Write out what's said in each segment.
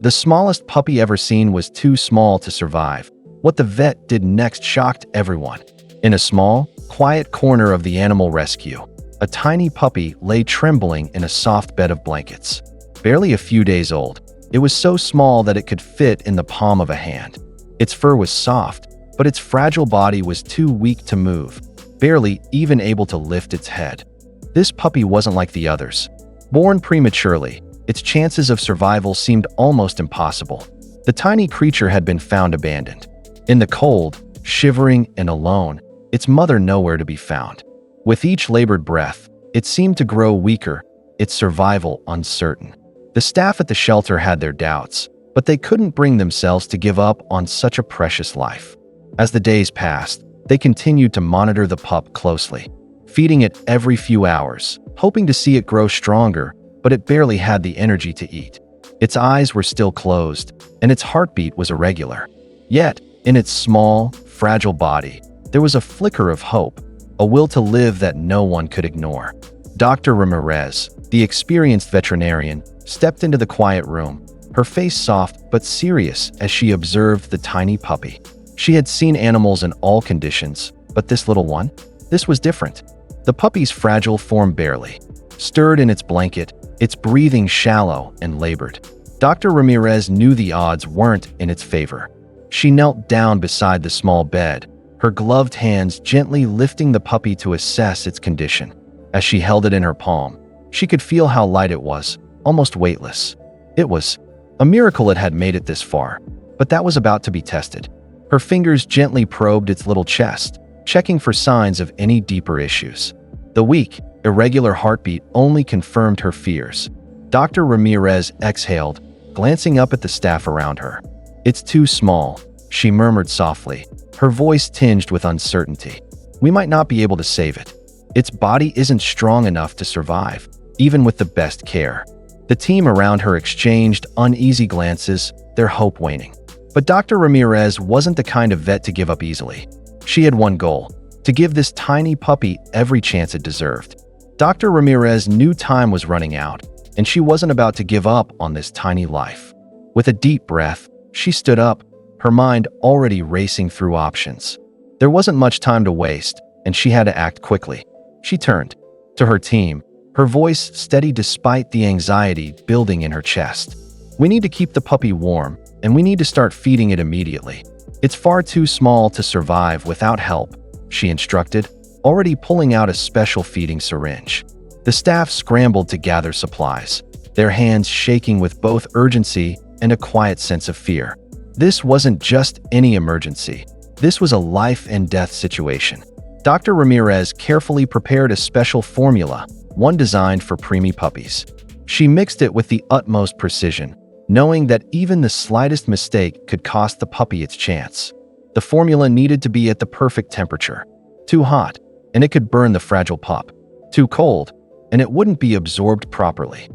The smallest puppy ever seen was too small to survive. What the vet did next shocked everyone. In a small, quiet corner of the animal rescue, a tiny puppy lay trembling in a soft bed of blankets. Barely a few days old, it was so small that it could fit in the palm of a hand. Its fur was soft, but its fragile body was too weak to move, barely even able to lift its head. This puppy wasn't like the others. Born prematurely, its chances of survival seemed almost impossible. The tiny creature had been found abandoned. In the cold, shivering and alone, its mother nowhere to be found. With each labored breath, it seemed to grow weaker, its survival uncertain. The staff at the shelter had their doubts, but they couldn't bring themselves to give up on such a precious life. As the days passed, they continued to monitor the pup closely, feeding it every few hours, hoping to see it grow stronger, but it barely had the energy to eat. Its eyes were still closed, and its heartbeat was irregular. Yet, in its small, fragile body, there was a flicker of hope, a will to live that no one could ignore. Dr. Ramirez, the experienced veterinarian, stepped into the quiet room, her face soft but serious as she observed the tiny puppy. She had seen animals in all conditions, but this little one? This was different. The puppy's fragile form barely stirred in its blanket, its breathing shallow and labored. Dr. Ramirez knew the odds weren't in its favor. She knelt down beside the small bed, her gloved hands gently lifting the puppy to assess its condition. As she held it in her palm, she could feel how light it was, almost weightless. It was a miracle it had made it this far, but that was about to be tested. Her fingers gently probed its little chest, checking for signs of any deeper issues. The weak, irregular heartbeat only confirmed her fears. Dr. Ramirez exhaled, glancing up at the staff around her. "It's too small," she murmured softly, her voice tinged with uncertainty. "We might not be able to save it. Its body isn't strong enough to survive, even with the best care." The team around her exchanged uneasy glances, their hope waning. But Dr. Ramirez wasn't the kind of vet to give up easily. She had one goal: to give this tiny puppy every chance it deserved. Dr. Ramirez knew time was running out, and she wasn't about to give up on this tiny life. With a deep breath, she stood up, her mind already racing through options. There wasn't much time to waste, and she had to act quickly. She turned to her team, her voice steady despite the anxiety building in her chest. "We need to keep the puppy warm, and we need to start feeding it immediately. It's far too small to survive without help," she instructed, already pulling out a special feeding syringe. The staff scrambled to gather supplies, their hands shaking with both urgency and a quiet sense of fear. This wasn't just any emergency. This was a life and death situation. Dr. Ramirez carefully prepared a special formula, one designed for preemie puppies. She mixed it with the utmost precision, knowing that even the slightest mistake could cost the puppy its chance. The formula needed to be at the perfect temperature. Too hot, and it could burn the fragile pup. Too cold, and it wouldn't be absorbed properly.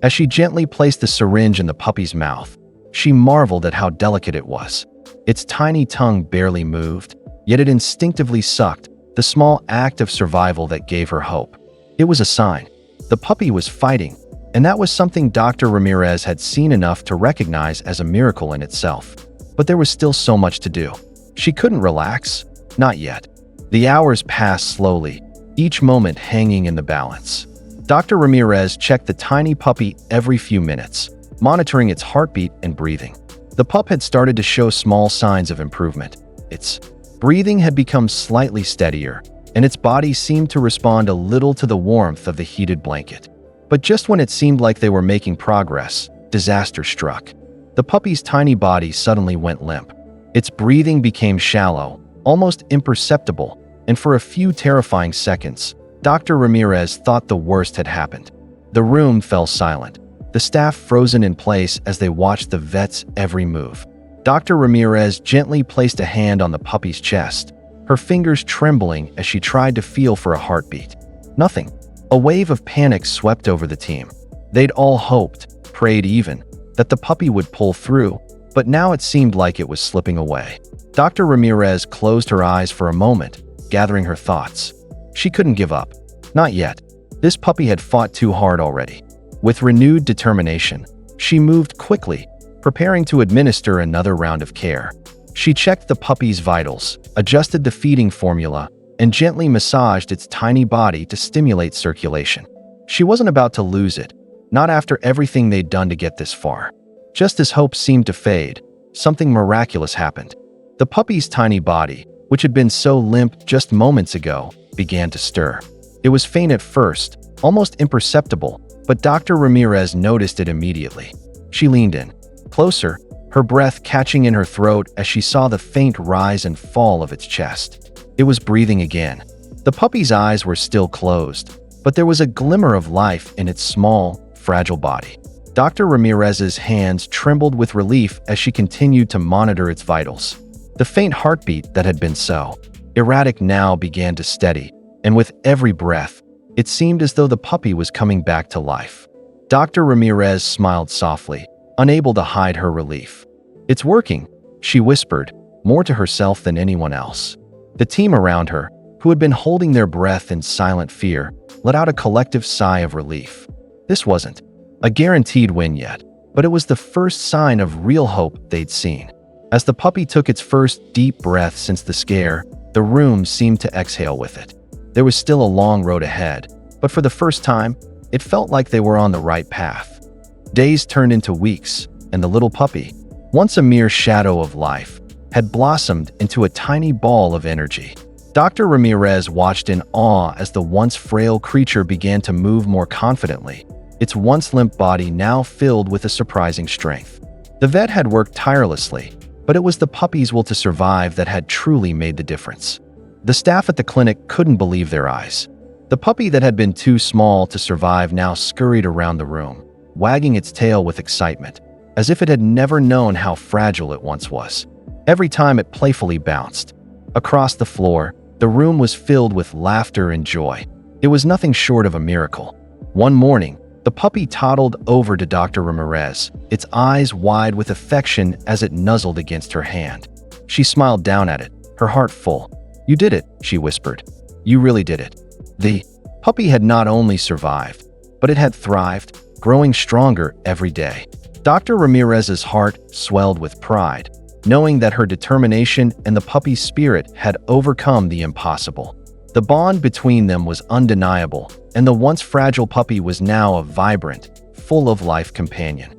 As she gently placed the syringe in the puppy's mouth, she marveled at how delicate it was. Its tiny tongue barely moved, yet it instinctively sucked, the small act of survival that gave her hope. It was a sign. The puppy was fighting, and that was something Dr. Ramirez had seen enough to recognize as a miracle in itself. But there was still so much to do. She couldn't relax, not yet. The hours passed slowly, each moment hanging in the balance. Dr. Ramirez checked the tiny puppy every few minutes, monitoring its heartbeat and breathing. The pup had started to show small signs of improvement. Its breathing had become slightly steadier, and its body seemed to respond a little to the warmth of the heated blanket. But just when it seemed like they were making progress, disaster struck. The puppy's tiny body suddenly went limp. Its breathing became shallow, almost imperceptible, and for a few terrifying seconds, Dr. Ramirez thought the worst had happened. The room fell silent, the staff frozen in place as they watched the vet's every move. Dr. Ramirez gently placed a hand on the puppy's chest, her fingers trembling as she tried to feel for a heartbeat. Nothing. A wave of panic swept over the team. They'd all hoped, prayed even, that the puppy would pull through, but now it seemed like it was slipping away. Dr. Ramirez closed her eyes for a moment, gathering her thoughts. She couldn't give up. Not yet. This puppy had fought too hard already. With renewed determination, she moved quickly, preparing to administer another round of care. She checked the puppy's vitals, adjusted the feeding formula, and gently massaged its tiny body to stimulate circulation. She wasn't about to lose it, not after everything they'd done to get this far. Just as hope seemed to fade, something miraculous happened. The puppy's tiny body, which had been so limp just moments ago, began to stir. It was faint at first, almost imperceptible, but Dr. Ramirez noticed it immediately. She leaned in, closer, her breath catching in her throat as she saw the faint rise and fall of its chest. It was breathing again. The puppy's eyes were still closed, but there was a glimmer of life in its small, fragile body. Dr. Ramirez's hands trembled with relief as she continued to monitor its vitals. The faint heartbeat that had been so erratic now began to steady, and with every breath, it seemed as though the puppy was coming back to life. Dr. Ramirez smiled softly, unable to hide her relief. "It's working," she whispered, more to herself than anyone else. The team around her, who had been holding their breath in silent fear, let out a collective sigh of relief. This wasn't a guaranteed win yet, but it was the first sign of real hope they'd seen. As the puppy took its first deep breath since the scare, the room seemed to exhale with it. There was still a long road ahead, but for the first time, it felt like they were on the right path. Days turned into weeks, and the little puppy, once a mere shadow of life, had blossomed into a tiny ball of energy. Dr. Ramirez watched in awe as the once frail creature began to move more confidently, its once limp body now filled with a surprising strength. The vet had worked tirelessly, but it was the puppy's will to survive that had truly made the difference. The staff at the clinic couldn't believe their eyes. The puppy that had been too small to survive now scurried around the room, wagging its tail with excitement, as if it had never known how fragile it once was. Every time it playfully bounced across the floor, the room was filled with laughter and joy. It was nothing short of a miracle. One morning, the puppy toddled over to Dr. Ramirez, its eyes wide with affection as it nuzzled against her hand. She smiled down at it, her heart full. "You did it," she whispered. "You really did it." The puppy had not only survived, but it had thrived, growing stronger every day. Dr. Ramirez's heart swelled with pride, knowing that her determination and the puppy's spirit had overcome the impossible. The bond between them was undeniable, and the once fragile puppy was now a vibrant, full-of-life companion.